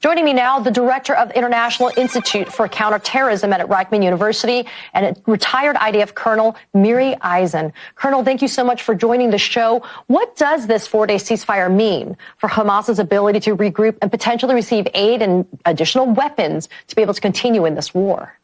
Joining me now, the director of the International Institute for Counter-Terrorism at Reichman University and a retired IDF Colonel, Miri Eisin. Colonel, thank you so much for joining the show. What does this four-day ceasefire mean for Hamas's ability to regroup and potentially receive aid and additional weapons to be able to continue in this war?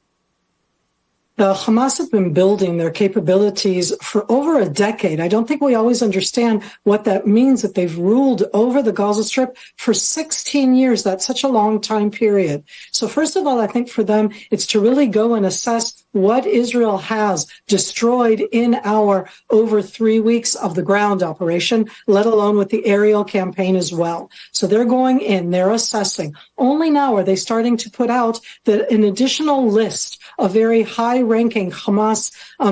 Hamas have been building their capabilities for over a decade. I don't think we always understand what that means, that they've ruled over the Gaza Strip for 16 years. That's such a long time period. So first of all, I think for them, it's to really go and assess what Israel has destroyed in our over 3 weeks of the ground operation, let alone with the aerial campaign as well. So they're going in, they're assessing. Only now are they starting to put out an additional list of very high-ranking Hamas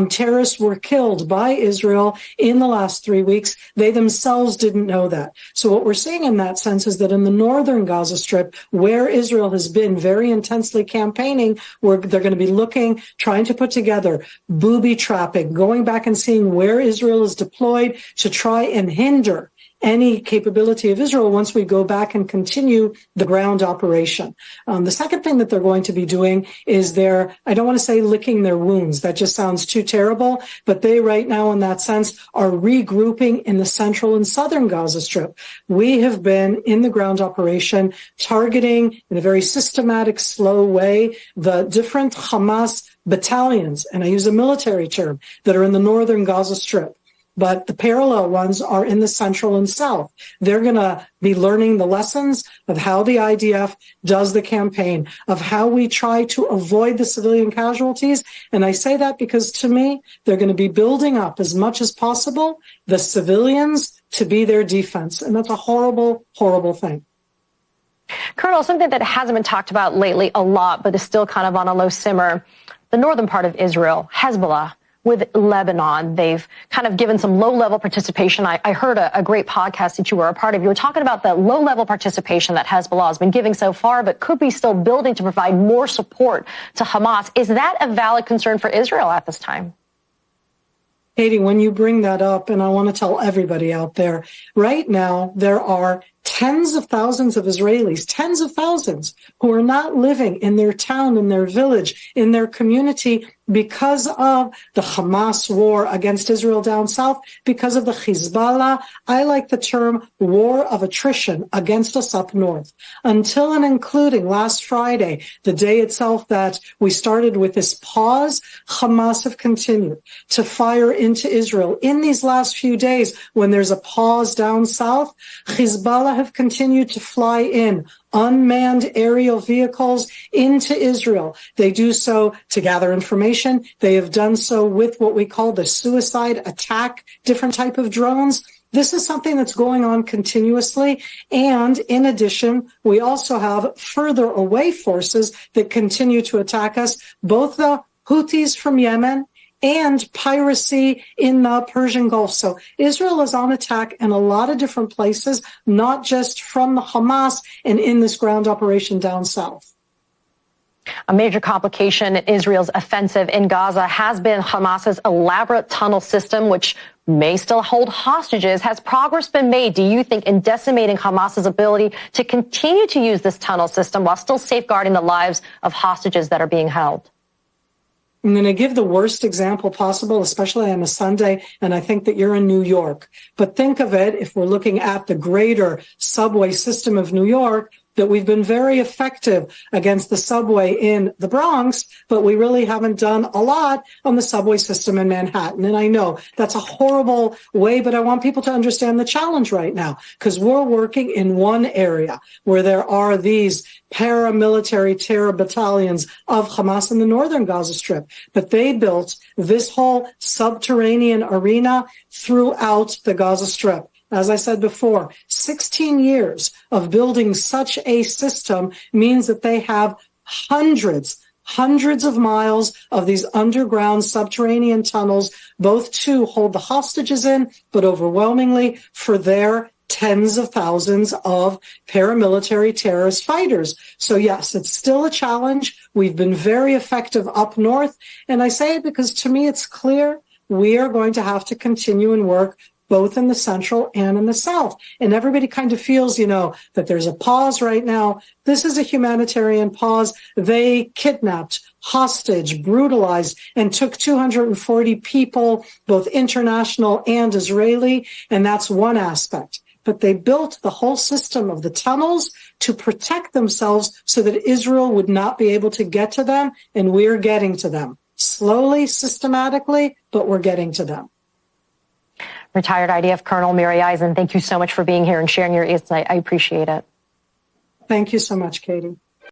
terrorists were killed by Israel in the last 3 weeks. They themselves didn't know that. So what we're seeing in that sense is that in the northern Gaza Strip, where Israel has been very intensely campaigning, where they're going to be looking, trying to put together booby trapping, going back and seeing where Israel is deployed to try and hinder any capability of Israel once we go back and continue the ground operation. The second thing that they're going to be doing is I don't want to say licking their wounds. That just sounds too terrible. But they right now, in that sense, are regrouping in the central and southern Gaza Strip. We have been in the ground operation targeting in a very systematic, slow way the different Hamas battalions, and I use a military term, that are in the northern Gaza Strip. But the parallel ones are in the central and south. They're going to be learning the lessons of how the IDF does the campaign, of how we try to avoid the civilian casualties. And I say that because, to me, they're going to be building up as much as possible the civilians to be their defense. And that's a horrible, horrible thing. Colonel, something that hasn't been talked about lately a lot, but is still kind of on a low simmer, the northern part of Israel, Hezbollah, with Lebanon. They've kind of given some low-level participation. I heard a great podcast that you were a part of. You were talking about the low-level participation that Hezbollah has been giving so far, but could be still building to provide more support to Hamas. Is that a valid concern for Israel at this time? Katie, when you bring that up, and I want to tell everybody out there, right now there are tens of thousands of Israelis, tens of thousands, who are not living in their town, in their village, in their community because of the Hamas war against Israel down south, because of the Hezbollah. I like the term war of attrition against us up north. Until and including last Friday, the day itself that we started with this pause, Hamas have continued to fire into Israel. In these last few days, when there's a pause down south, Hezbollah have continued to fly in unmanned aerial vehicles into Israel. They do so to gather information. They have done so with what we call the suicide attack, different type of drones. This is something that's going on continuously. And in addition, we also have further away forces that continue to attack us, both the Houthis from Yemen and piracy in the Persian Gulf. So Israel is on attack in a lot of different places, not just from the Hamas and in this ground operation down south. A major complication in Israel's offensive in Gaza has been Hamas's elaborate tunnel system, which may still hold hostages. Has progress been made, do you think, in decimating Hamas's ability to continue to use this tunnel system while still safeguarding the lives of hostages that are being held? I'm going to give the worst example possible, especially on a Sunday, and I think that you're in New York. But think of it, if we're looking at the greater subway system of New York, that we've been very effective against the subway in the Bronx, but we really haven't done a lot on the subway system in Manhattan. And I know that's a horrible way, but I want people to understand the challenge right now, because we're working in one area where there are these paramilitary terror battalions of Hamas in the northern Gaza Strip. But they built this whole subterranean arena throughout the Gaza Strip. As I said before, 16 years of building such a system means that they have hundreds of miles of these underground subterranean tunnels, both to hold the hostages in, but overwhelmingly for their tens of thousands of paramilitary terrorist fighters. So yes, it's still a challenge. We've been very effective up north. And I say it because to me, it's clear we are going to have to continue and work both in the central and in the south. And everybody kind of feels, that there's a pause right now. This is a humanitarian pause. They kidnapped, hostage, brutalized, and took 240 people, both international and Israeli. And that's one aspect. But they built the whole system of the tunnels to protect themselves so that Israel would not be able to get to them. And we're getting to them slowly, systematically, but we're getting to them. Retired IDF Colonel Miri Eisin, thank you so much for being here and sharing your insight. I appreciate it. Thank you so much, Katie.